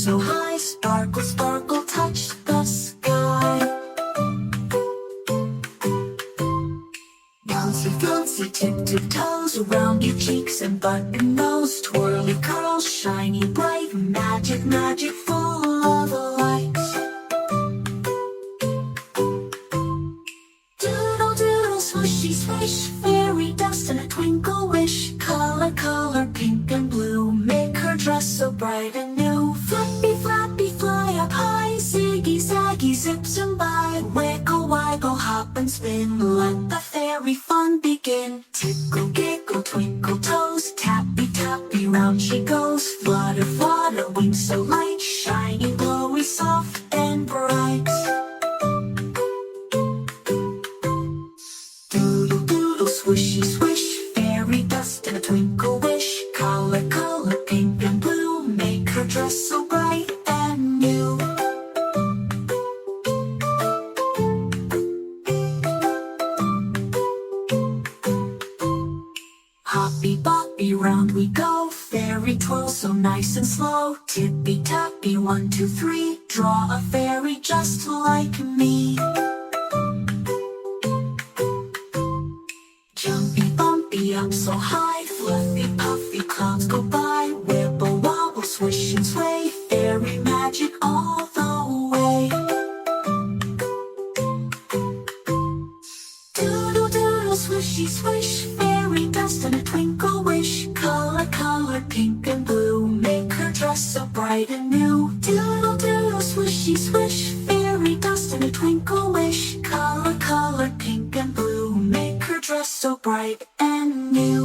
so high, sparkle, sparkle, touch the sky. Bouncy, bouncy, tip toes, around your cheeks and button nose, twirly curls, shiny bright, magic, magic, full of lights. Doodle, doodle, swishy, swish, fairy dust and a twinkle wish. Color, color, pink and blue, make her dress so bright and new. Flappy, flappy, fly up high, ziggy, zaggy, zips and by. Wiggle, waggle, hop and spin, let the fairy fun begin. Tickle, giggle, twinkle toes, tappy, tappy, round she goes. Flutter, flutter, wings so light, shiny, glowy, soft and bright. Doodle, doodle, swishy, swish, fairy dust and a twinkle wish. Color, color, pink and blue, make her dress so bright and new. Hoppy, boppy, round we go, fairy twirl so nice and slow. Tippy, tappy, 1, 2, 3, draw a fairy just like me. Jumpy, bumpy, up so high, fluffy, puffy, clouds go by. Wibble, wobble, swish and sway, fairy magic all the way. Doodle, doodle, swishy, swish, fairy dust and a twinkle wish. Color, color, pink and blue, make her dress so bright and new. Doodle, doodle, swishy, swish, fairy dust and a twinkle wish. Color, color, pink and blue, make her dress so bright and new.